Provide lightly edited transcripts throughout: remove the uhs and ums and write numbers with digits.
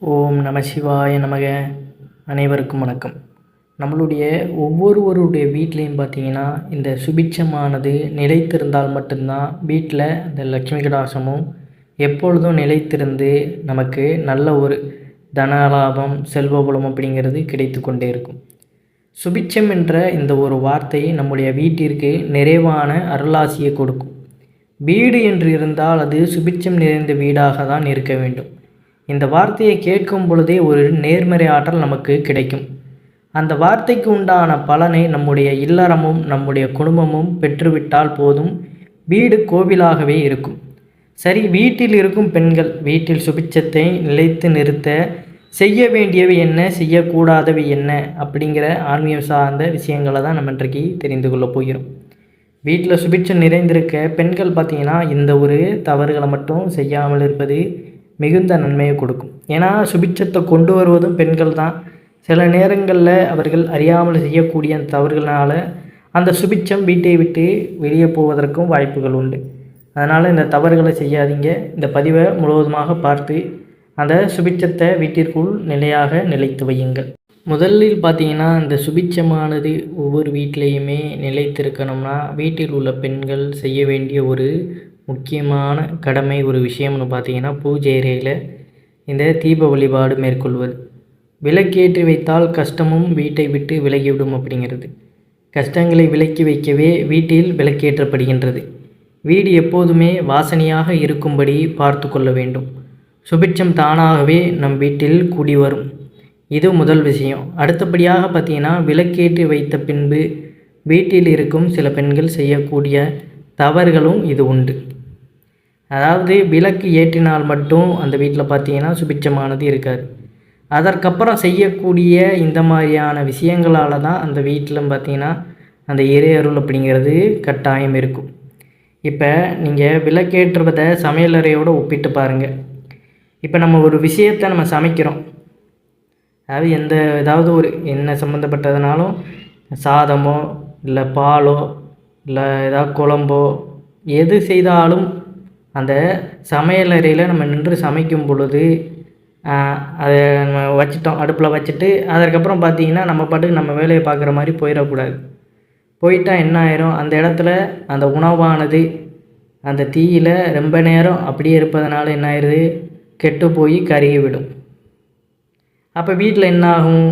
ஓம் நம சிவாய நமக. அனைவருக்கும் வணக்கம். நம்மளுடைய ஒவ்வொருவருடைய வீட்லேயும் பார்த்திங்கன்னா இந்த சுபிட்சமானது நிலைத்திருந்தால் மட்டும்தான் வீட்டில் இந்த லட்சுமி கடாசமும் எப்பொழுதும் நிலைத்திருந்து நமக்கு நல்ல ஒரு தனலாபம் செல்வபலம் அப்படிங்கிறது கிடைத்து கொண்டே இருக்கும். சுபிட்சம் என்ற இந்த ஒரு வார்த்தை நம்முடைய வீட்டிற்கு நிறைவான அருளாசியை கொடுக்கும். வீடு என்று இருந்தால் அது சுபிட்சம் நிறைந்த வீடாக தான் இருக்க வேண்டும். இந்த வார்த்தையை கேட்கும் பொழுதே ஒரு நேர்மறை ஆற்றல் நமக்கு கிடைக்கும். அந்த வார்த்தைக்கு உண்டான பலனை நம்முடைய இல்லறமும் நம்முடைய குடும்பமும் பெற்றுவிட்டால் போதும், வீடு கோவிலாகவே இருக்கும். சரி, வீட்டில் இருக்கும் பெண்கள் வீட்டில் சுபிட்சத்தை நிலைத்து நிறுத்த செய்ய வேண்டியவை என்ன, செய்யக்கூடாதவை என்ன அப்படிங்கிற ஆன்மீகம் சார்ந்த விஷயங்களை தான் நம்ம இன்றைக்கு தெரிந்து கொள்ள போகிறோம். வீட்டில் சுபிட்சம் நிறைந்திருக்க பெண்கள் பார்த்திங்கன்னா இந்த ஒரு தவறுகளை மட்டும் செய்யாமல் இருப்பது மிகுந்த நன்மையை கொடுக்கும். ஏன்னா சுபிட்சத்தை கொண்டு வருவதும் பெண்கள் தான். சில நேரங்களில் அவர்கள் அறியாமல் செய்யக்கூடிய அந்த தவறுகளால் அந்த சுபிட்சம் வீட்டை விட்டு வெளியே போவதற்கும் வாய்ப்புகள் உண்டு. அதனால் இந்த தவறுகளை செய்யாதீங்க. இந்த பதிவை முழுவதுமாக பார்த்து அந்த சுபிட்சத்தை வீட்டிற்குள் நிலையாக நிலைத்து வையுங்கள். முதலில் பார்த்திங்கன்னா இந்த சுபிட்சமானது ஒவ்வொரு வீட்டிலையுமே நிலைத்திருக்கணும்னா வீட்டில் உள்ள பெண்கள் செய்ய வேண்டிய ஒரு முக்கியமான கடமை ஒரு விஷயம்னு பார்த்திங்கன்னா பூஜை அறையில் இந்த தீப வழிபாடு மேற்கொள்வது. விளக்கேற்றி வைத்தால் கஷ்டமும் வீட்டை விட்டு விலகிவிடும் அப்படிங்கிறது. கஷ்டங்களை விலக்கி வைக்கவே வீட்டில் விளக்கேற்றப்படுகின்றது. வீடு எப்போதுமே வாசனையாக இருக்கும்படி பார்த்து கொள்ள வேண்டும். சுபிட்சம் தானாகவே நம் வீட்டில் கூடி வரும். இது முதல் விஷயம். அடுத்தபடியாக பார்த்திங்கன்னா விளக்கேற்றி வைத்த பின்பு வீட்டில் இருக்கும் சில பெண்கள் செய்யக்கூடிய தவறுகளும் இது உண்டு. அதாவது விளக்கு ஏற்றினால் மட்டும் அந்த வீட்டில் பார்த்திங்கன்னா சுபிட்சமானது இருக்காது. அதற்கப்புறம் செய்யக்கூடிய இந்த மாதிரியான விஷயங்களால் தான் அந்த வீட்டில் பார்த்திங்கன்னா அந்த இறை அருள் அப்படிங்கிறது கட்டாயம் இருக்கும். இப்போ நீங்கள் விளக்கேற்றுவதை சமையலறையோடு ஒப்பிட்டு பாருங்கள். இப்போ நம்ம ஒரு விஷயத்தை நம்ம சமைக்கிறோம், அதாவது ஏதாவது ஒரு எண்ணெய் சம்மந்தப்பட்டதுனாலும் சாதமோ இல்லை பாலோ இல்லை ஏதாவது குழம்போ எது செய்தாலும் அந்த சமையலறையில் நம்ம நின்று சமைக்கும் பொழுது அதை நம்ம வச்சிட்டோம், அடுப்பில் வச்சுட்டு அதற்கப்புறம் பார்த்திங்கன்னா நம்ம பாட்டுக்கு நம்ம வேலையை பார்க்குற மாதிரி போயிடக்கூடாது. போயிட்டால் என்ன ஆயிரும், அந்த இடத்துல அந்த உணவானது அந்த தீயில் ரொம்ப நேரம் அப்படியே இருப்பதனால என்ன ஆயிடுது, கெட்டு போய் கருகி விடும். அப்போ வீட்டில் என்ன ஆகும்,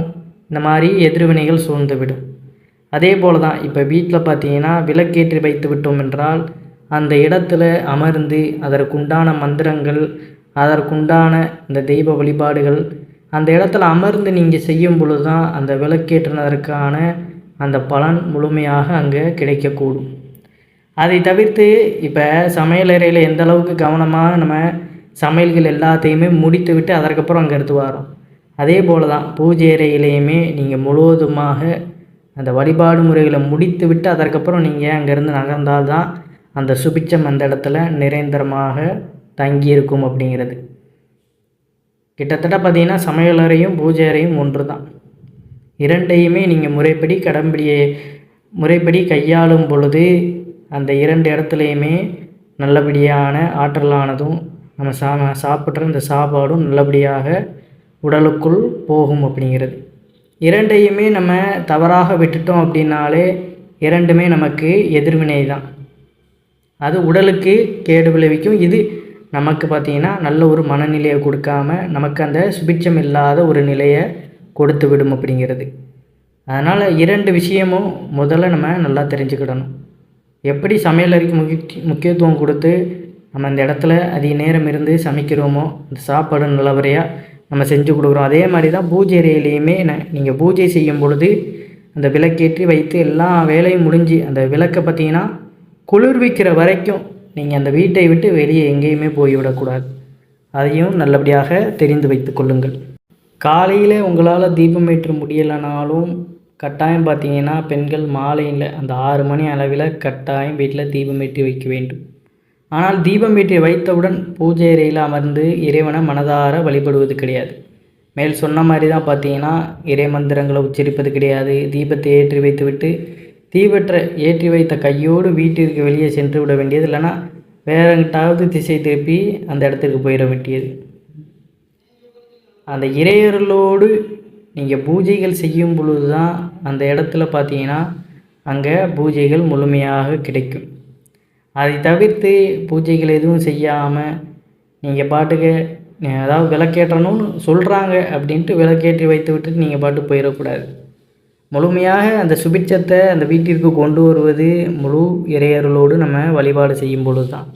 இந்த மாதிரி எதிர்வினைகள் சூழ்ந்து விடும். அதே போல் தான் இப்போ வீட்டில் பார்த்திங்கன்னா விளக்கேற்றி வைத்து விட்டோம் என்றால் அந்த இடத்துல அமர்ந்து அதற்குண்டான மந்திரங்கள், அதற்குண்டான இந்த தெய்வ வழிபாடுகள் அந்த இடத்துல அமர்ந்து நீங்கள் செய்யும் பொழுது தான் அந்த விளக்கேற்றினதற்கான அந்த பலன் முழுமையாக அங்கே கிடைக்கக்கூடும். அதை தவிர்த்து இப்போ சமையலறையில் எந்த அளவுக்கு கவனமாக நம்ம சமையல்கள் எல்லாத்தையுமே முடித்து விட்டு அதற்கப்புறம் அங்கே எடுத்து வரோம், அதே போல் தான் பூஜை அறையிலையுமே நீங்கள் முழுவதுமாக அந்த வழிபாடு முறைகளை முடித்து விட்டு அதற்கப்புறம் நீங்கள் அங்கேருந்து நகர்ந்தால்தான் அந்த சுபிட்சம் அந்த இடத்துல நிரந்தரமாக தங்கியிருக்கும் அப்படிங்கிறது. கிட்டத்தட்ட பார்த்திங்கன்னா சமையலறையும் பூஜை அறையும் ஒன்று தான். இரண்டையுமே நீங்கள் முறைப்படி கையாளும் பொழுது அந்த இரண்டு இடத்துலையுமே நல்லபடியான ஆற்றலானதும் நம்ம சாப்பிட்ற இந்த சாப்பாடும் நல்லபடியாக உடலுக்குள் போகும் அப்படிங்கிறது. இரண்டையுமே நம்ம தவறாக விட்டுட்டோம் அப்படின்னாலே இரண்டுமே நமக்கு எதிர்வினை தான். அது உடலுக்கு கேடு விளைவிக்கும். இது நமக்கு பார்த்திங்கன்னா நல்ல ஒரு மனநிலையை கொடுக்காம நமக்கு அந்த சுபிட்சம் இல்லாத ஒரு நிலையை கொடுத்து விடும் அப்படிங்கிறது. அதனால் இரண்டு விஷயமும் முதல்ல நம்ம நல்லா தெரிஞ்சுக்கிடணும். எப்படி சமையலறைக்கு முக்கியத்துவம் கொடுத்து நம்ம அந்த இடத்துல அதிக நேரம் இருந்து சமைக்கிறோமோ, அந்த சாப்பாடு நல்லபடியாக நம்ம செஞ்சு கொடுக்குறோம், அதே மாதிரி தான் பூஜை அறையிலையுமே நீங்கள் பூஜை செய்யும் பொழுது அந்த விளக்கேற்றி வைத்து எல்லா வேலையும் முடிஞ்சு அந்த விளக்கை பார்த்திங்கன்னா குளிர்விக்கிற வரைக்கும் நீங்கள் அந்த வீட்டை விட்டு வெளியே எங்கேயுமே போய்விடக்கூடாது. அதையும் நல்லபடியாக தெரிந்து வைத்து கொள்ளுங்கள். காலையில் உங்களால் தீபம் ஏற்ற முடியலைனாலும் கட்டாயம் பார்த்திங்கன்னா பெண்கள் மாலையில் அந்த 6 மணி அளவில் கட்டாயம் வீட்டில் தீபம் ஏற்றி வைக்க வேண்டும். ஆனால் தீபம் ஏற்றி வைத்தவுடன் பூஜை அறையில் அமர்ந்து இறைவனை மனதார வழிபடுவது கிடையாது. மேல் சொன்ன மாதிரி தான் பார்த்திங்கன்னா இறை மந்திரங்களை உச்சரிப்பது கிடையாது. தீபத்தை ஏற்றி வைத்துவிட்டு தீபற்ற ஏற்றி வைத்த கையோடு வீட்டிற்கு வெளியே சென்று விட வேண்டியது, இல்லைன்னா வேற எங்கிட்டாவது திசை திருப்பி அந்த இடத்துக்கு போயிட வேண்டியது. அந்த இறையருளோடு நீங்கள் பூஜைகள் செய்யும் பொழுது தான் அந்த இடத்துல பார்த்தீங்கன்னா அங்கே பூஜைகள் முழுமையாக கிடைக்கும். அதை தவிர்த்து பூஜைகள் எதுவும் செய்யாமல் நீங்கள் பாட்டுக்கு அதாவது விளக்கேற்றணும்னு சொல்கிறாங்க அப்படின்ட்டு விளக்கேற்றி வைத்து விட்டு நீங்கள் பாட்டு போயிடக்கூடாது. முழுமையாக அந்த சுபிட்சத்தை அந்த வீட்டிற்கு கொண்டு வருவது முழு இறையருளோடு நம்ம வழிபாடு செய்யும் பொழுது தான்.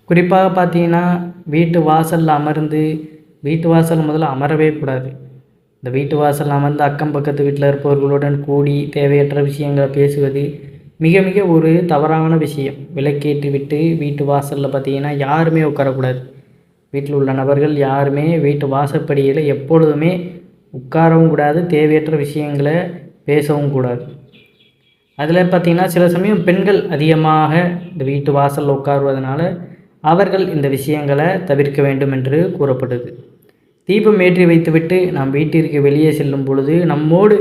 குறிப்பாக பார்த்தீங்கன்னா வீட்டு வாசலில் அமர்ந்து வீட்டு வாசல் முதல்ல அமரவே கூடாது. இந்த வீட்டு வாசல் அமர்ந்து அக்கம் பக்கத்து வீட்டில் இருப்பவர்களுடன் கூடி தேவையற்ற விஷயங்களை பேசுவது மிக மிக ஒரு தவறான விஷயம். விளக்கேற்றி விட்டு வீட்டு வாசலில் பார்த்தீங்கன்னா யாருமே உட்காரக்கூடாது. வீட்டில் உள்ள நபர்கள் யாருமே வீட்டு வாசப்படியில் எப்பொழுதுமே உட்காரவும் கூடாது, தேவையற்ற விஷயங்களை பேசவும் கூடாது. அதில் பார்த்திங்கன்னா சில சமயம் பெண்கள் அதிகமாக இந்த வீட்டு வாசலில் உட்காருவதனால அவர்கள் இந்த விஷயங்களை தவிர்க்க வேண்டும் என்று கூறப்படுது. தீபம் ஏற்றி வைத்துவிட்டு நாம் வீட்டிற்கு வெளியே செல்லும் பொழுது நம்மோடு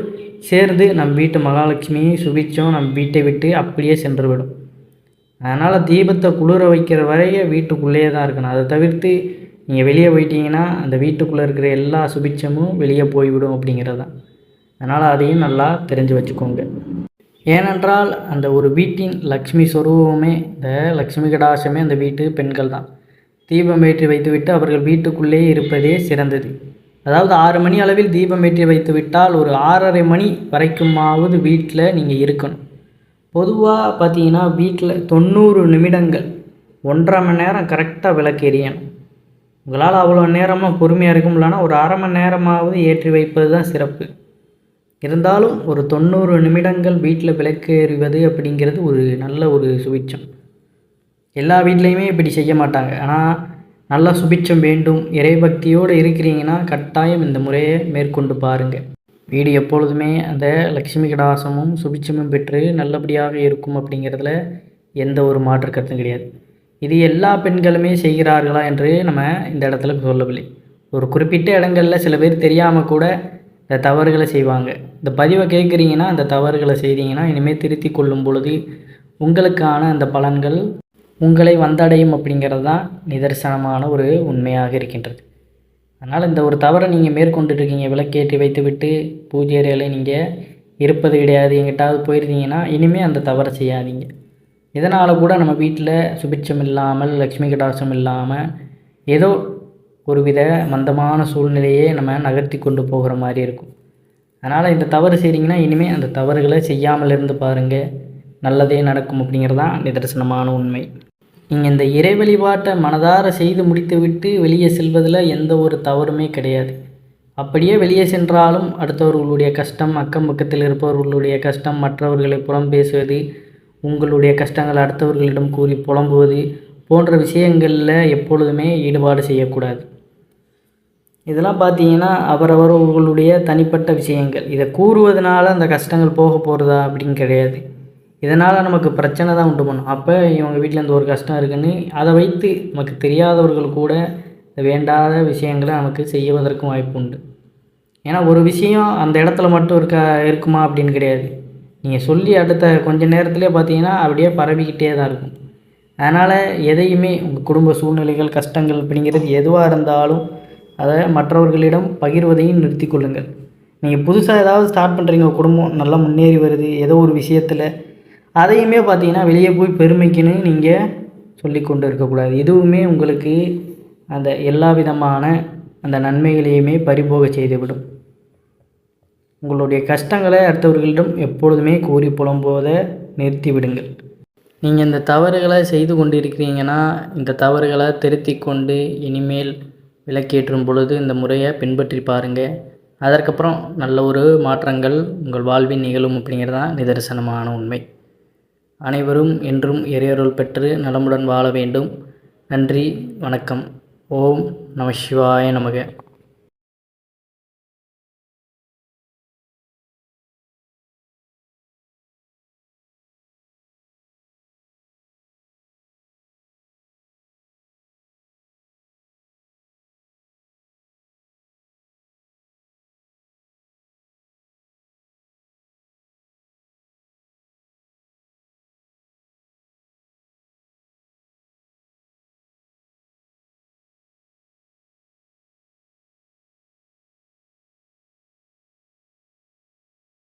சேர்ந்து நம் வீட்டு மகாலட்சுமி சுபிட்சம் நம் வீட்டை விட்டு அப்படியே சென்றுவிடும். அதனால் தீபத்தை குளிர வைக்கிற வரைய வீட்டுக்குள்ளேயே தான் இருக்கணும். அதை தவிர்த்து நீங்கள் வெளியே போயிட்டீங்கன்னா அந்த வீட்டுக்குள்ளே இருக்கிற எல்லா சுபிட்சமும் வெளியே போய்விடும் அப்படிங்கிறது தான். அதனால் அதையும் நல்லா தெரிஞ்சு வச்சுக்கோங்க. ஏனென்றால் அந்த ஒரு வீட்டின் லக்ஷ்மி சொரூபமே இந்த லக்ஷ்மி கடாட்சமே அந்த வீட்டு பெண்கள் தான். தீபம் ஏற்றி வைத்துவிட்டு அவர்கள் வீட்டுக்குள்ளே இருப்பதே சிறந்தது. அதாவது 6 மணி அளவில் தீபம் ஏற்றி வைத்து விட்டால் ஒரு 6:30 மணி வரைக்குமாவது வீட்டில் நீங்கள் இருக்கணும். பொதுவாக பார்த்தீங்கன்னா வீட்டில் 90 நிமிடங்கள் 1.5 மணி நேரம் கரெக்டாக விளக்கு எரியணும். உங்களால் அவ்வளோ நேரமாக பொறுமையாக இருக்க முடியலன்னா ஒரு 1/2 மணி நேரமாவது ஏற்றி வைப்பது தான் சிறப்பு. இருந்தாலும் ஒரு 90 நிமிடங்கள் வீட்டில் விளக்கு எறிவது அப்படிங்கிறது ஒரு நல்ல ஒரு சுபிட்சம். எல்லா வீட்லேயுமே இப்படி செய்ய மாட்டாங்க. ஆனால் நல்ல சுபிட்சம் வேண்டும், இறைபக்தியோடு இருக்கிறீங்கன்னா கட்டாயம் இந்த முறையை மேற்கொண்டு பாருங்கள். வீடு எப்பொழுதுமே அந்த லக்ஷ்மி கடாசமும் சுபிட்சமும் பெற்று நல்லபடியாக இருக்கும் அப்படிங்கிறதுல எந்த ஒரு மாற்று கருத்தும் கிடையாது. இது எல்லா பெண்களுமே செய்கிறார்களா என்று நம்ம இந்த இடத்துல சொல்லவில்லை. ஒரு குறிப்பிட்ட இடங்களில் சில பேர் தெரியாமல் கூட இந்த தவறுகளை செய்வாங்க. இந்த பதிவை கேட்குறீங்கன்னா அந்த தவறுகளை செய்தீங்கன்னா இனிமேல் திருத்தி கொள்ளும் பொழுது உங்களுக்கான அந்த பலன்கள் உங்களை வந்தடையும் அப்படிங்கிறது தான் நிதர்சனமான ஒரு உண்மையாக இருக்கின்றது. அதனால் இந்த ஒரு தவறை நீங்கள் மேற்கொண்டுருக்கீங்க, விளக்கேற்றி வைத்து விட்டு பூஜை அறையில் நீங்கள் இருப்பது கிடையாது, எங்கிட்டாவது போயிருந்தீங்கன்னா இனிமேல் அந்த தவறை செய்யாதீங்க. இதனால் கூட நம்ம வீட்டில் சுபிட்சம் இல்லாமல் லக்ஷ்மி கடாட்சம் இல்லாமல் ஏதோ ஒருவித மந்தமான சூழ்நிலையே நம்ம நகர்த்தி கொண்டு போகிற மாதிரி இருக்கும். அதனால் இந்த தவறு செய்கிறீங்கன்னா இனிமேல் அந்த தவறுகளை செய்யாமல் இருந்து பாருங்கள், நல்லதே நடக்கும் அப்படிங்கிறது தான் நிதர்சனமான உண்மை. நீங்கள் இந்த இறை வழிபாட்டை மனதார செய்து முடித்துவிட்டு வெளியே செல்வதில் எந்த ஒரு தவறுமே கிடையாது. அப்படியே வெளியே சென்றாலும் அடுத்தவர்களுடைய கஷ்டம், அக்கம் பக்கத்தில் இருப்பவர்களுடைய கஷ்டம், மற்றவர்களை புறம் பேசுவது, உங்களுடைய கஷ்டங்கள் அடுத்தவர்களிடம் கூறி புலம்புவது போன்ற விஷயங்களில் எப்பொழுதுமே ஈடுபாடு செய்யக்கூடாது. இதெல்லாம் பார்த்தீங்கன்னா அவரவர்களுடைய தனிப்பட்ட விஷயங்கள். இதை கூறுவதனால அந்த கஷ்டங்கள் போக போகிறதா அப்படின்னு கிடையாது. இதனால் நமக்கு பிரச்சனை தான் உண்டு பண்ணும். அப்போ இவங்க வீட்டில் இந்த ஒரு கஷ்டம் இருக்குதுன்னு அதை வைத்து நமக்கு தெரியாதவர்கள் கூட வேண்டாத விஷயங்களை நமக்கு செய்வதற்கும் வாய்ப்பு உண்டு. ஏன்னா ஒரு விஷயம் அந்த இடத்துல மட்டும் இருக்குமா அப்படின்னு கிடையாது. நீங்கள் சொல்லி அடுத்த கொஞ்சம் நேரத்துலேயே பார்த்தீங்கன்னா அப்படியே பரவிக்கிட்டே தான் இருக்கும். அதனால் எதையுமே உங்கள் குடும்ப சூழ்நிலைகள், கஷ்டங்கள் அப்படிங்கிறது எதுவாக இருந்தாலும் அதை மற்றவர்களிடம் பகிர்வதையும் நிறுத்தி கொள்ளுங்கள். நீங்கள் புதுசாக ஏதாவது ஸ்டார்ட் பண்ணுறீங்க, குடும்பம் நல்லா முன்னேறி வருது ஏதோ ஒரு விஷயத்தில், அதையுமே பார்த்தீங்கன்னா வெளியே போய் பெருமைக்குன்னு நீங்கள் சொல்லி கொண்டு இருக்கக்கூடாது. இதுவுமே உங்களுக்கு அந்த எல்லா விதமான அந்த நன்மைகளையுமே பறிபோக செய்துவிடும். உங்களுடைய கஷ்டங்களை அடுத்தவர்களிடம் எப்பொழுதுமே கூறி புலம்போதை நிறுத்தி விடுங்கள். நீங்கள் இந்த தவறுகளை செய்து கொண்டு இருக்கிறீங்கன்னா இந்த தவறுகளை திருத்தி கொண்டு இனிமேல் விளக்கேற்றும் பொழுது இந்த முறையை பின்பற்றி பாருங்கள். அதற்கப்புறம் நல்ல ஒரு மாற்றங்கள் உங்கள் வாழ்வின் நிகழும் அப்படிங்கிறது தான் நிதர்சனமான உண்மை. அனைவரும் என்றும் இறையருள் பெற்று நலமுடன் வாழ வேண்டும். நன்றி, வணக்கம். ஓம் நம சிவாய நமக.